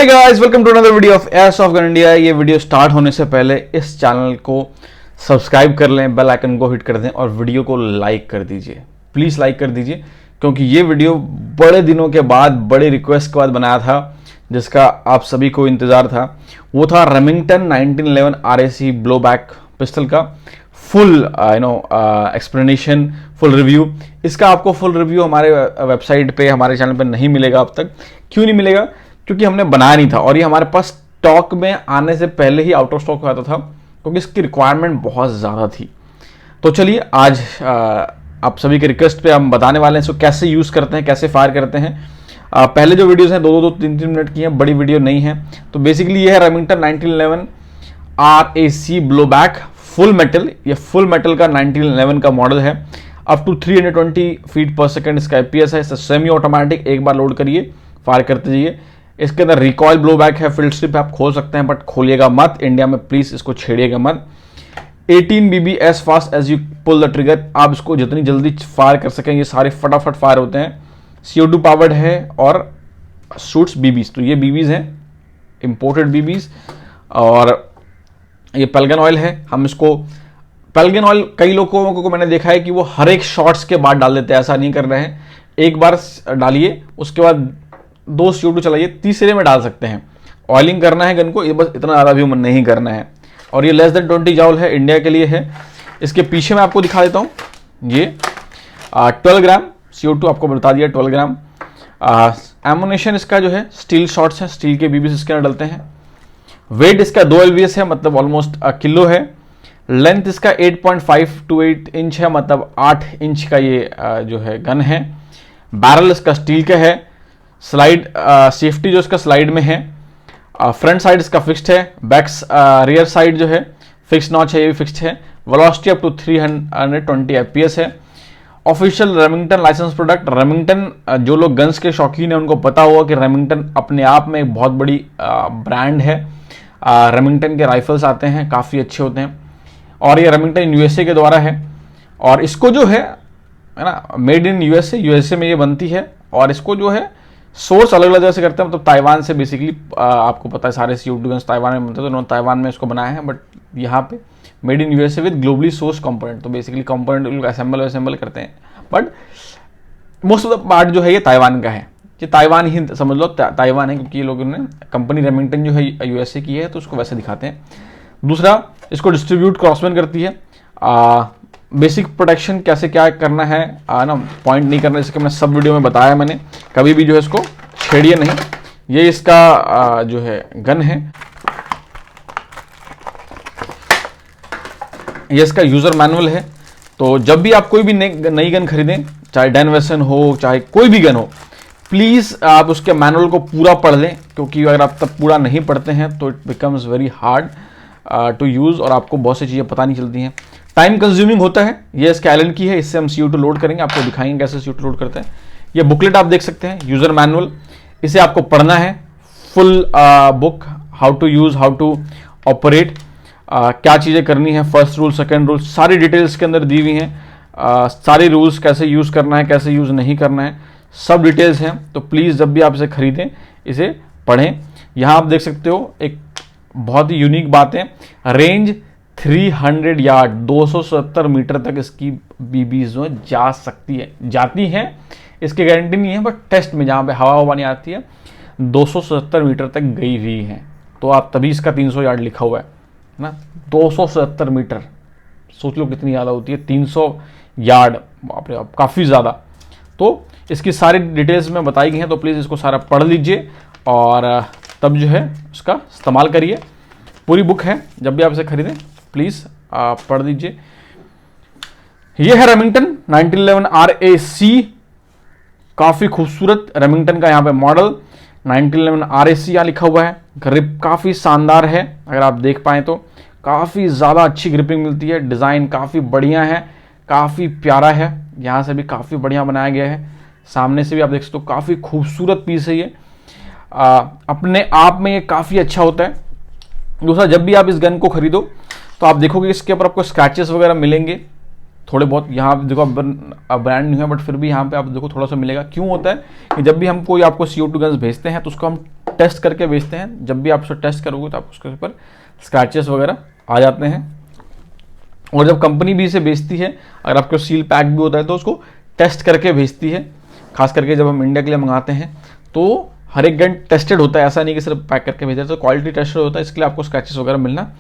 Hey guys, welcome to another video of Airsoft Gun India। ये video start होने से पहले इस चैनल को सब्सक्राइब कर लें, बेल आइकन को हिट कर दें और वीडियो को लाइक कर दीजिए। प्लीज़ लाइक कर दीजिए क्योंकि ये वीडियो बड़े दिनों के बाद, बड़े रिक्वेस्ट के बाद बनाया था, जिसका आप सभी को इंतज़ार था। वो था रेमिंगटन 1911 RAC ब्लोबैक पिस्टल का फुल एक्सप्लेनेशन, फुल रिव्यू। इसका आपको फुल रिव्यू हमारे वेबसाइट पे, हमारे चैनल पे नहीं मिलेगा अब तक। क्यों नहीं मिलेगा? क्योंकि हमने बनाया नहीं था और ये हमारे पास स्टॉक में आने से पहले ही आउट ऑफ स्टॉक हो जाता था क्योंकि इसकी रिक्वायरमेंट बहुत ज़्यादा थी। तो चलिए आज आप सभी के रिक्वेस्ट पे हम बताने वाले हैं इसको कैसे यूज़ करते हैं, कैसे फायर करते हैं। पहले जो वीडियोस हैं 2-2, 3-3 मिनट की हैं, बड़ी वीडियो नहीं है। तो बेसिकली ये है Remington 1911 RAC blowback full metal. ये फुल मेटल का 1911 का मॉडल है। Up to 320 feet per second इसका FPS है। इससे सेमी ऑटोमेटिक, एक बार लोड करिए फायर करते जाइए। इसके अंदर रिकॉयल ब्लोबैक है, फील्ड स्ट्रिप आप खोल सकते हैं बट खोलिएगा मत, इंडिया में प्लीज इसको छेड़िएगा मत। 18 BB as fast as you pull the trigger. आप इसको जितनी जल्दी फायर कर सकें, ये सारे फटाफट फायर होते हैं। CO2 पावर्ड है और शूट्स BBs। तो ये BBs हैं, इंपोर्टेड BBs। और ये पेल्गन ऑयल है। हम इसको पेल्गन ऑयल कई लोगों को मैंने देखा है कि वो हर एक शॉट्स के बाद डाल देते हैं। ऐसा नहीं कर रहे हैं, एक बार डालिए, उसके बाद 2 CO2 चलाइए, तीसरे में डाल सकते हैं। ऑयलिंग करना है गन को, ये बस इतना ज़्यादा भी नहीं करना है। और ये लेस देन 20 जाउल है, इंडिया के लिए है। इसके पीछे मैं आपको दिखा देता हूँ। ये 12 ग्राम CO2 आपको बता दिया, 12 ग्राम। एमुनेशन इसका जो है स्टील शॉट्स है, स्टील के BBs इसके अंदर डलते हैं। वेट इसका 2 LBS है, मतलब ऑलमोस्ट किलो है। लेंथ इसका 8.5 to 8 इंच है, मतलब 8 इंच का ये जो है गन है। बैरल इसका स्टील का है। स्लाइड सेफ्टी जो इसका स्लाइड में है। फ्रंट साइड इसका फिक्स्ड है। बैक रियर साइड जो है फिक्स्ड नॉच है, ये भी फिक्स्ड है। वेलोसिटी अप टू 320 FPS है। Official Remington license product. Remington, जो लोग गन्स के शौकीन हैं उनको पता होगा कि रेमिंगटन अपने आप में एक बहुत बड़ी ब्रांड है। रेमिंगटन के राइफल्स आते हैं, काफ़ी अच्छे होते हैं। और ये रेमिंगटन USA के द्वारा है। और इसको जो है ना, मेड इन USA में ये बनती है। और इसको जो है सोर्स अलग अलग जगह से करते हैं, मतलब ताइवान से बेसिकली, आपको पता है सारे CO2 गन्स ताइवान में बनते हैं, तो उन्होंने ताइवान में इसको बनाया है। बट यहाँ पे made in USA with globally source component. तो बेसिकली कंपोनेंट लोग असेंबल करते हैं, but most of the part जो है ये ताइवान का है। ये ताइवान ही समझ लो, ताइवान है, क्योंकि ये लोगों ने कंपनी रेमिंगटन जो है USA की है, तो उसको वैसे दिखाते हैं। दूसरा, इसको डिस्ट्रीब्यूट क्रॉसमैन करती है। बेसिक प्रोटेक्शन कैसे क्या करना है ना, पॉइंट नहीं करना, इसके मैं सब वीडियो में बताया मैंने। कभी भी जो है इसको छेड़िए नहीं। ये इसका जो है गन है, ये इसका यूजर मैनुअल है। तो जब भी आप कोई भी नई गन खरीदें, चाहे डैन वेसन हो, चाहे कोई भी गन हो, प्लीज आप उसके मैनुअल को पूरा पढ़ लें, क्योंकि अगर आप तब पूरा नहीं पढ़ते हैं तो it becomes very hard to use और आपको बहुत सी चीजें पता नहीं चलती हैं। टाइम कंज्यूमिंग होता है। ये इसके एलन की है, इससे हम CO2 लोड करेंगे, आपको दिखाएंगे कैसे CO2 लोड करते हैं। ये बुकलेट आप देख सकते हैं, यूजर मैनुअल, इसे आपको पढ़ना है। Full book, how to use, how to operate, क्या चीज़ें करनी है, फर्स्ट रूल, सेकेंड रूल, सारी डिटेल्स के अंदर दी हुई हैं। सारे रूल्स, कैसे यूज़ करना है, कैसे यूज़ नहीं करना है, सब डिटेल्स हैं। तो प्लीज़ जब भी आप इसे खरीदें, इसे पढ़ें। यहाँ आप देख सकते हो एक बहुत ही यूनिक बात है, रेंज 300 यार्ड, 270 मीटर तक इसकी BBs जो जाती हैं। इसकी गारंटी नहीं है, बट टेस्ट में जहाँ पे हवा नहीं आती है, 270 मीटर तक गई हुई है। तो आप तभी इसका 300 यार्ड लिखा हुआ है ना, 270 मीटर, सोच लो कितनी ज़्यादा होती है 300 यार्ड, बाप रे, काफ़ी ज़्यादा। तो इसकी सारी डिटेल्स में बताई गई हैं, तो प्लीज़ इसको सारा पढ़ लीजिए और तब जो है उसका इस्तेमाल करिए। पूरी बुक है, जब भी आप इसे खरीदें प्लीज़ पढ़ दीजिए। ये है रेमिंगटन 1911 RAC, काफ़ी खूबसूरत रेमिंगटन का यहाँ पे मॉडल 1911 RAC यहाँ लिखा हुआ है। ग्रिप काफ़ी शानदार है, अगर आप देख पाएँ तो काफ़ी ज़्यादा अच्छी ग्रिपिंग मिलती है। डिज़ाइन काफ़ी बढ़िया है, काफ़ी प्यारा है, यहाँ से भी काफ़ी बढ़िया बनाया गया है। सामने से भी आप देख सकते हो, काफ़ी खूबसूरत पीस है ये। अपने आप में ये काफ़ी अच्छा होता है। दूसरा, जब भी आप इस गन को खरीदो तो आप देखोगे इसके ऊपर आपको स्क्रैचेस वगैरह मिलेंगे थोड़े बहुत। यहाँ देखो ब्रांड नहीं है, बट फिर भी यहाँ पे आप देखो थोड़ा सा मिलेगा। क्यों होता है कि जब भी हम कोई आपको CO2 गन्स भेजते हैं तो उसको हम टेस्ट करके बेचते हैं। जब भी आप उसको टेस्ट करोगे तो आप उसके ऊपर स्क्रैचेस वगैरह आ जाते हैं। और जब कंपनी भी इसे बेचती है, अगर आपको सील पैक भी होता है तो उसको टेस्ट करके भेजती है। खास करके जब हम इंडिया के लिए मंगाते हैं तो हर एक गन टेस्टेड होता है, ऐसा नहीं कि सिर्फ पैक करके भेजा, तो क्वालिटी टेस्टेड होता है, इसके लिए आपको स्क्रैचेस वगैरह मिलना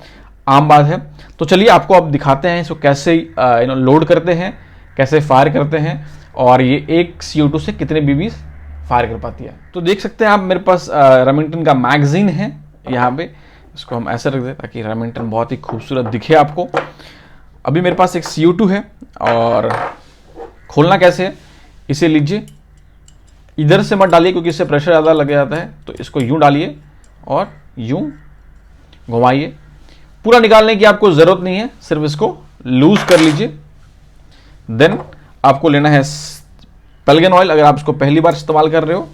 आम बात है। तो चलिए आपको अब दिखाते हैं इसको कैसे लोड करते हैं, कैसे फायर करते हैं, और ये एक CO2 से कितने BBs फायर कर पाती है। तो देख सकते हैं आप, मेरे पास रेमिंगटन का मैगजीन है यहाँ पे। इसको हम ऐसे रख दें ताकि रेमिंगटन बहुत ही खूबसूरत दिखे आपको। अभी मेरे पास एक CO2 है, और खोलना कैसे है, इसे लीजिए, इधर से मत डालिए क्योंकि इससे प्रेशर ज़्यादा लग जाता है। तो इसको यूं डालिए और यूं घुमाइए। पूरा निकालने की आपको ज़रूरत नहीं है, सिर्फ इसको लूज कर लीजिए। देन आपको लेना है पेल्गन ऑयल, अगर आप इसको पहली बार इस्तेमाल कर रहे हो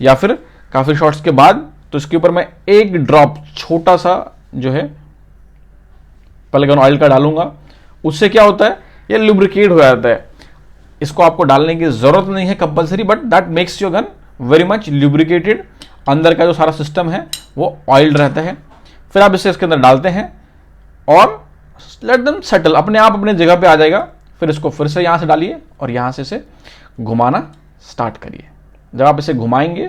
या फिर काफ़ी शॉट्स के बाद, तो इसके ऊपर मैं एक ड्रॉप छोटा सा जो है पेल्गन ऑयल का डालूंगा। उससे क्या होता है, ये लुब्रिकेट हो जाता है। इसको आपको डालने की जरूरत नहीं है compulsory, but that makes your gun very much lubricated. अंदर का जो सारा सिस्टम है वो ऑयल्ड रहता है। फिर आप इसे इसके अंदर डालते हैं और लेट देम सेटल, अपने आप अपने जगह पे आ जाएगा। फिर इसको फिर से यहाँ से डालिए और यहाँ से इसे घुमाना स्टार्ट करिए। जब आप इसे घुमाएंगे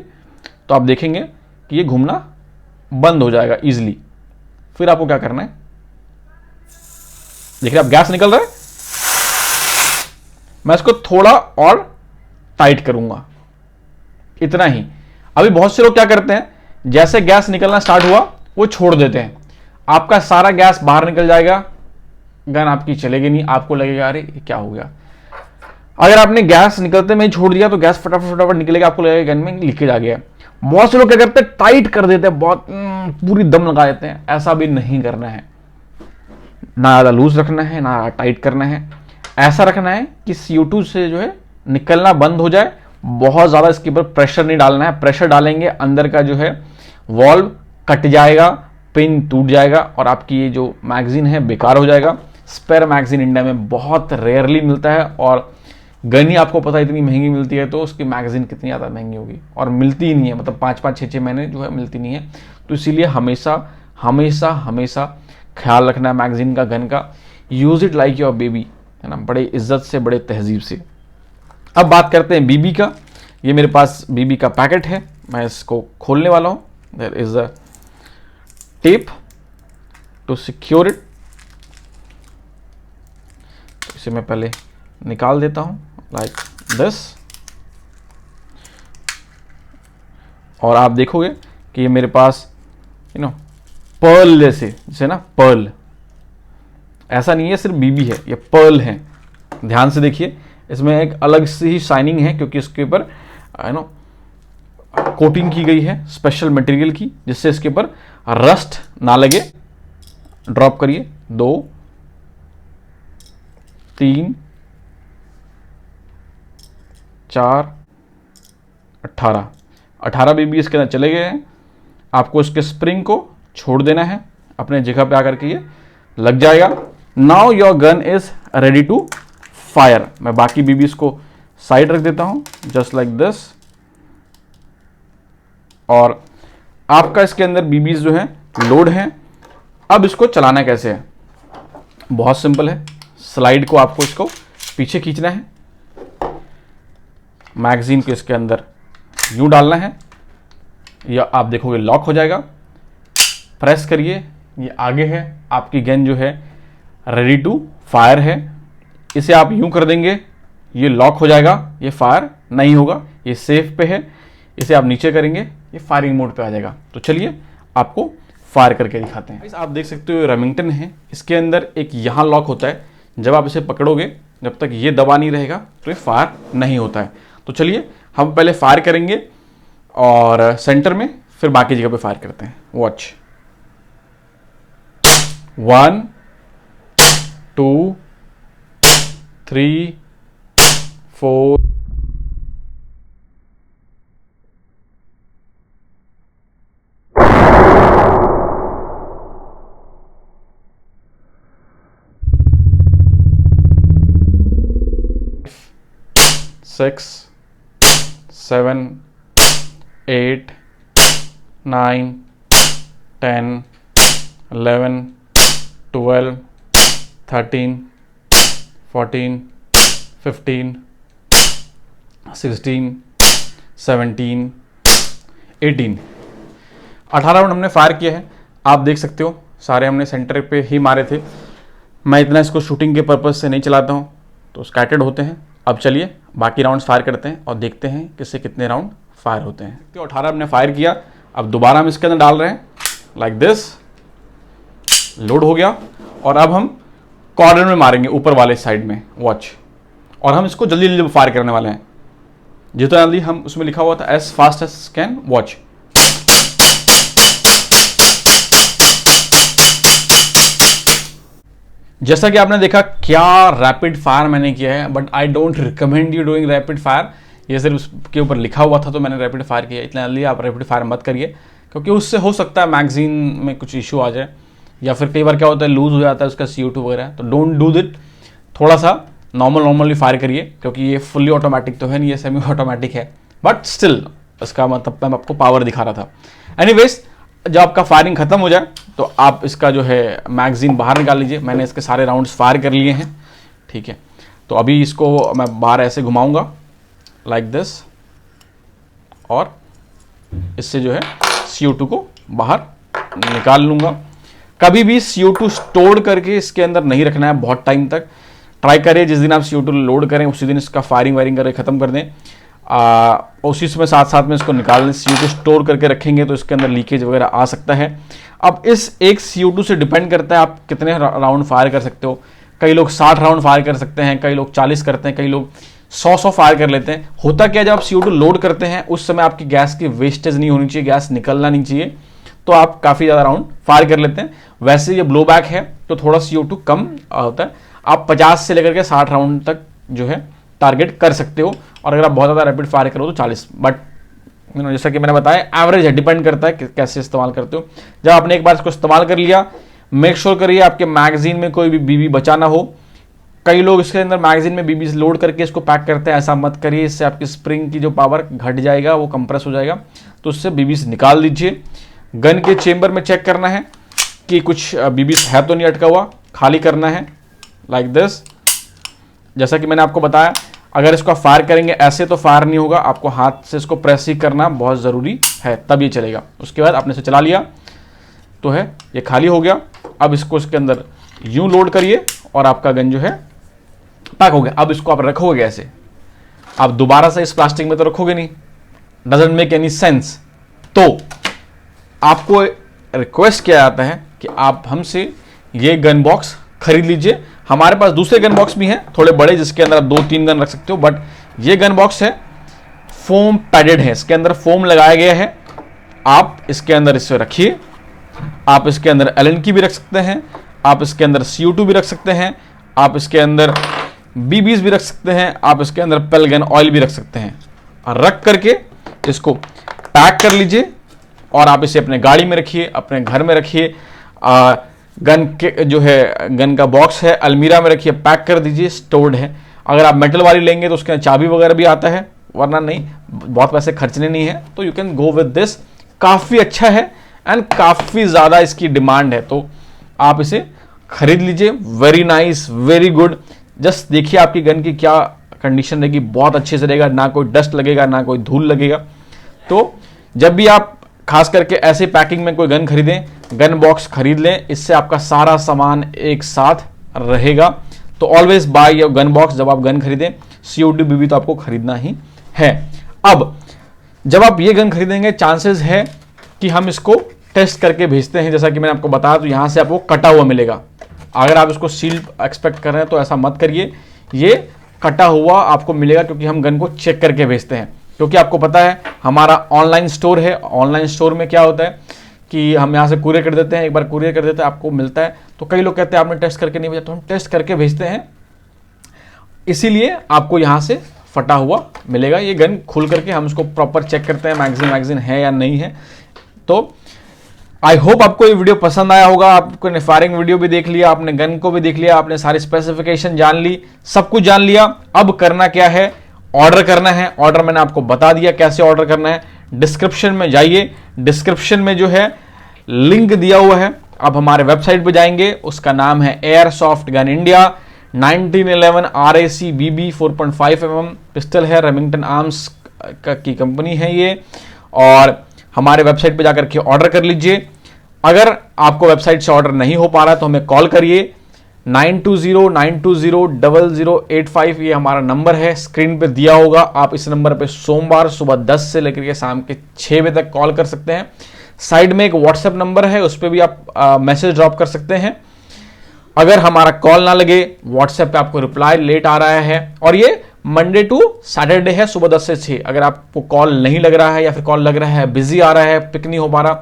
तो आप देखेंगे कि ये घूमना बंद हो जाएगा इजिली। फिर आपको क्या करना है, देखिए आप गैस निकल रहा है, मैं इसको थोड़ा और टाइट करूंगा, इतना ही। अभी बहुत से लोग क्या करते हैं, जैसे गैस निकलना स्टार्ट हुआ वो छोड़ देते हैं, आपका सारा गैस बाहर निकल जाएगा, गन आपकी चलेगी नहीं, आपको लगेगा अरे ये क्या हो गया। अगर आपने गैस निकलते में छोड़ दिया तो गैस फटाफट फटाफट निकलेगा, आपको लगेगा गन में लीकेज आ गया। बहुत से लोग क्या करते हैं, टाइट कर देते हैं, बहुत पूरी दम लगा देते हैं। ऐसा भी नहीं करना है, ना ज़्यादा लूज रखना है ना टाइट करना है। ऐसा रखना है कि CO2 से जो है निकलना बंद हो जाए। बहुत ज़्यादा इसके ऊपर प्रेशर नहीं डालना है, प्रेशर डालेंगे अंदर का जो है वॉल्व कट जाएगा, पिन टूट जाएगा और आपकी ये जो मैगजीन है बेकार हो जाएगा। स्पेयर मैगजीन इंडिया में बहुत रेयरली मिलता है, और गन ही आपको पता है इतनी महंगी मिलती है, तो उसकी मैगजीन कितनी ज़्यादा महंगी होगी, और मिलती ही नहीं है, मतलब 5-5, 6-6 महीने जो है मिलती नहीं है। तो इसीलिए हमेशा हमेशा हमेशा ख्याल रखना है मैगजीन का, गन का। Use it like your baby, है ना, बड़े इज्जत से, बड़े तहजीब से। अब बात करते हैं BB का। ये मेरे पास BB का पैकेट है, मैं इसको खोलने वाला हूँ। There is a tape to secure it. इसे मैं पहले निकाल देता हूँ लाइक दिस, और आप देखोगे कि ये मेरे पास पर्ल जैसे ना, पर्ल ऐसा नहीं है सिर्फ BB है, ये पर्ल है। ध्यान से देखिए, इसमें एक अलग से ही शाइनिंग है क्योंकि इसके ऊपर कोटिंग की गई है स्पेशल मटेरियल की, जिससे इसके ऊपर रस्ट ना लगे। ड्रॉप करिए, 2 3 4 18 BB इसके अंदर चले गए हैं। आपको इसके स्प्रिंग को छोड़ देना है, अपने जगह पे आकर के ये लग जाएगा। Now your gun is ready to fire. मैं बाकी BBs को साइड रख देता हूं, जस्ट लाइक दिस। और आपका इसके अंदर BBs जो है लोड है। अब इसको चलाना कैसे है, बहुत सिंपल है। स्लाइड को आपको इसको पीछे खींचना है, मैगजीन को इसके अंदर यूं डालना है, या आप देखोगे लॉक हो जाएगा। प्रेस करिए, ये आगे है, आपकी गन जो है रेडी टू फायर है। इसे आप यूं कर देंगे, ये लॉक हो जाएगा, ये फायर नहीं होगा, ये सेफ पे है। इसे आप नीचे करेंगे, ये फायरिंग मोड पे आ जाएगा। तो चलिए आपको फायर करके दिखाते हैं। आप देख सकते हो रेमिंगटन है, इसके अंदर एक यहाँ लॉक होता है। जब आप इसे पकड़ोगे, जब तक ये दबा नहीं रहेगा तो ये फायर नहीं होता है। तो चलिए हम पहले फायर करेंगे और सेंटर में, फिर बाकी जगह पे फायर करते हैं। वॉच, 1 2 3 4 6 7 8 9, 10, 11, 12, 13, 14, 15, 16, 17, 18। 18 राउंड हमने फायर किए हैं। आप देख सकते हो सारे हमने सेंटर पे ही मारे थे। मैं इतना इसको शूटिंग के पर्पज से नहीं चलाता हूँ, तो स्कैटर्ड होते हैं। अब चलिए बाकी राउंड्स फायर करते हैं और देखते हैं किससे कितने राउंड फायर होते हैं। तो 18 हमने फायर किया। अब दोबारा हम इसके अंदर डाल रहे हैं लाइक दिस। लोड हो गया और अब हम कॉर्नर में मारेंगे, ऊपर वाले साइड में, वॉच। और हम इसको जल्दी जल्दी फायर करने वाले हैं, जितना जल्दी हम उसमें लिखा हुआ था as fast as can watch. जैसा कि आपने देखा क्या रैपिड फायर मैंने किया है, but I don't recommend you doing rapid fire. ये सिर्फ उसके ऊपर लिखा हुआ था तो मैंने रैपिड फायर किया। इतना जल्दी आप रैपिड फायर मत करिए, क्योंकि उससे हो सकता है मैगजीन में कुछ इशू आ जाए, या फिर कई बार क्या होता है लूज हो जाता है उसका CO2 वगैरह। तो डोंट डू दिट। थोड़ा सा नॉर्मली फायर करिए, क्योंकि ये फुल्ली ऑटोमेटिक तो है नहीं, ये सेमी ऑटोमेटिक है, बट स्टिल इसका मतलब मैं आपको पावर दिखा रहा था। एनीवेज, जब आपका फायरिंग खत्म हो जाए तो आप इसका जो है मैगजीन बाहर निकाल लीजिए। मैंने इसके सारे राउंड्स फायर कर लिए हैं, ठीक है। तो अभी इसको मैं बाहर ऐसे घुमाऊंगा लाइक दिस, और इससे जो है CO2 को बाहर निकाल लूंगा। कभी भी CO2 स्टोर करके इसके अंदर नहीं रखना है बहुत टाइम तक। ट्राई करें जिस दिन आप CO2 लोड करें उसी दिन इसका फायरिंग वायरिंग करके ख़त्म कर दें। उसी समय साथ साथ में इसको निकाल लें। CO2 स्टोर करके रखेंगे तो इसके अंदर लीकेज वगैरह आ सकता है। अब इस एक CO2 से डिपेंड करता है आप कितने राउंड फायर कर सकते हो। कई लोग 60 राउंड फायर कर सकते हैं, कई लोग 40 करते हैं, कई लोग 100 फायर कर लेते हैं। होता क्या, जब आप CO2 लोड करते हैं उस समय आपकी गैस की वेस्टेज नहीं होनी चाहिए, गैस निकलना नहीं चाहिए, तो आप काफ़ी ज़्यादा राउंड फायर कर लेते हैं। वैसे ये ब्लो बैक है तो थोड़ा CO2 कम होता है। आप 50 से लेकर के 60 राउंड तक जो है टारगेट कर सकते हो, और अगर आप बहुत ज़्यादा रैपिड फायर करो तो 40। बट जैसा कि मैंने बताया एवरेज है, डिपेंड करता है कि कैसे इस्तेमाल करते हो। जब आपने एक बार इसको इस्तेमाल कर लिया, मेक श्योर करिए आपके मैगजीन में कोई भी BB बचा ना हो। कई लोग इसके अंदर मैगजीन में BB लोड करके इसको पैक करते हैं, ऐसा मत करिए। इससे आपकी स्प्रिंग की जो पावर घट जाएगा, वो कंप्रेस हो जाएगा, तो उससे BB निकाल दीजिए। गन के चेंबर में चेक करना है कि कुछ BB है तो नहीं अटका हुआ, खाली करना है लाइक दिस। जैसा कि मैंने आपको बताया, अगर इसको आप फायर करेंगे ऐसे तो फायर नहीं होगा, आपको हाथ से इसको प्रेस ही करना बहुत ज़रूरी है, तब ये चलेगा। उसके बाद आपने इसे चला लिया तो है ये खाली हो गया। अब इसको इसके अंदर यूं लोड करिए और आपका गन जो है पैक हो गया। अब इसको आप रखोगे ऐसे, आप दोबारा से इस प्लास्टिक में तो रखोगे नहीं, डजंट मेक एनी सेंस। तो आपको रिक्वेस्ट किया जाता है कि आप हमसे ये गन बॉक्स खरीद लीजिए। हमारे पास दूसरे गन बॉक्स भी हैं थोड़े बड़े, जिसके अंदर आप 2-3 गन रख सकते हो, बट ये गन बॉक्स है फोम पैडेड है, इसके अंदर फोम लगाया गया है। आप इसके अंदर इसे रखिए। आप इसके अंदर एलन की भी रख सकते हैं, आप इसके अंदर CO2 भी रख सकते हैं, आप इसके अंदर BBs भी रख सकते हैं, आप इसके अंदर पेल गन ऑयल भी रख सकते हैं। और रख करके इसको पैक कर लीजिए और आप इसे अपने गाड़ी में रखिए, अपने घर में रखिए। गन के जो है गन का बॉक्स है अलमीरा में रखिए, पैक कर दीजिए, स्टोर्ड है। अगर आप मेटल वाली लेंगे तो उसके अंदर चाबी वगैरह भी आता है, वरना नहीं, बहुत पैसे खर्चने नहीं है, तो you can go with this. काफ़ी अच्छा है एंड काफ़ी ज़्यादा इसकी डिमांड है, तो आप इसे खरीद लीजिए। Very nice, very good. Just देखिए आपकी गन की क्या कंडीशन रहेगी, बहुत अच्छे से रहेगा, ना कोई डस्ट लगेगा ना कोई धूल लगेगा। तो जब भी आप खास करके ऐसे पैकिंग में कोई गन खरीदें, गन बॉक्स खरीद लें, इससे आपका सारा सामान एक साथ रहेगा। तो always by your gun box जब आप गन खरीदें। CO2 BB तो आपको खरीदना ही है। अब जब आप ये गन खरीदेंगे, चांसेस है कि हम इसको टेस्ट करके भेजते हैं, जैसा कि मैंने आपको बताया, तो यहाँ से आपको कटा हुआ मिलेगा। अगर आप इसको सील एक्सपेक्ट कर रहे हैं तो ऐसा मत करिए, ये कटा हुआ आपको मिलेगा, क्योंकि हम गन को चेक करके भेजते हैं। क्योंकि आपको पता है हमारा ऑनलाइन स्टोर है, ऑनलाइन स्टोर में क्या होता है कि हम यहाँ से कुरियर कर देते हैं, एक बार कुरियर कर देते हैं आपको मिलता है। तो कई लोग कहते हैं आपने टेस्ट करके नहीं भेजा, तो हम टेस्ट करके भेजते हैं, इसीलिए आपको यहाँ से फटा हुआ मिलेगा। ये गन खुल करके हम उसको प्रॉपर चेक करते हैं, मैगजीन है या नहीं है। तो आई होप आपको ये वीडियो पसंद आया होगा। आपने फायरिंग वीडियो भी देख लिया, आपने गन को भी देख लिया, आपने सारी स्पेसिफिकेशन जान ली, सब कुछ जान लिया। अब करना क्या है, ऑर्डर करना है, ऑर्डर मैंने आपको बता दिया कैसे ऑर्डर करना है। डिस्क्रिप्शन में जाइए, डिस्क्रिप्शन में जो है लिंक दिया हुआ है, आप हमारे वेबसाइट पे जाएंगे, उसका नाम है airsoft gun India 1911 RAC BB 4.5 mm pistol है, रेमिंगटन आर्म्स की कंपनी है ये, और हमारे वेबसाइट पे जाकर के ऑर्डर कर लीजिए। अगर आपको वेबसाइट से ऑर्डर नहीं हो पा रहा है तो हमें कॉल करिए 9209200085, ये हमारा नंबर है, स्क्रीन पे दिया होगा। आप इस नंबर पे सोमवार सुबह 10 से लेकर के शाम के 6 बजे तक कॉल कर सकते हैं। साइड में एक व्हाट्सएप नंबर है, उस पर भी आप मैसेज ड्रॉप कर सकते हैं। अगर हमारा कॉल ना लगे, व्हाट्सएप पे आपको रिप्लाई लेट आ रहा है, और ये मंडे टू सैटरडे है सुबह 10 से 6। अगर आपको कॉल नहीं लग रहा है या फिर कॉल लग रहा है बिजी आ रहा है, पिक नहीं हो पा रहा,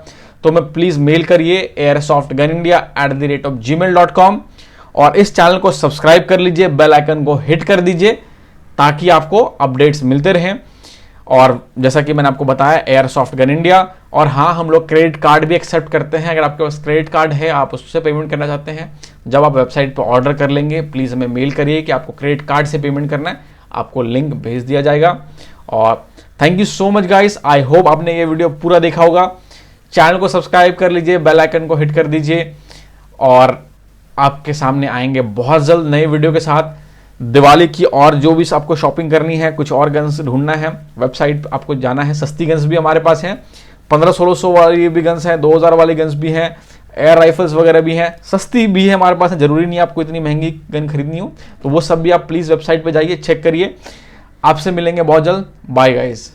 तो हमें प्लीज मेल करिए airsoftgunindia@gmail.com, और इस चैनल को सब्सक्राइब कर लीजिए, बेल आइकन को हिट कर दीजिए ताकि आपको अपडेट्स मिलते रहें। और जैसा कि मैंने आपको बताया एयरसॉफ्ट गन इंडिया, और हाँ, हम लोग क्रेडिट कार्ड भी एक्सेप्ट करते हैं। अगर आपके पास क्रेडिट कार्ड है, आप उससे पेमेंट करना चाहते हैं, जब आप वेबसाइट पर ऑर्डर कर लेंगे प्लीज़ हमें मेल करिए कि आपको क्रेडिट कार्ड से पेमेंट करना है, आपको लिंक भेज दिया जाएगा। और thank you so much guys, I hope आपने ये वीडियो पूरा देखा होगा। चैनल को सब्सक्राइब कर लीजिए, बेल आइकन को हिट कर दीजिए, और आपके सामने आएंगे बहुत जल्द नए वीडियो के साथ दिवाली की। और जो भी आपको शॉपिंग करनी है, कुछ और गन्स ढूंढना है, वेबसाइट आपको जाना है। सस्ती गन्स भी हमारे पास हैं, 1500-1600 वाली भी गन्स हैं, 2000 वाली गन्स भी हैं, एयर राइफल्स वगैरह भी हैं, सस्ती भी है हमारे पास है। जरूरी नहीं आपको इतनी महंगी गन खरीदनी हो, तो वो सब भी आप प्लीज़ वेबसाइट पे जाइए, चेक करिए। आपसे मिलेंगे बहुत जल्द, बाय गाइस।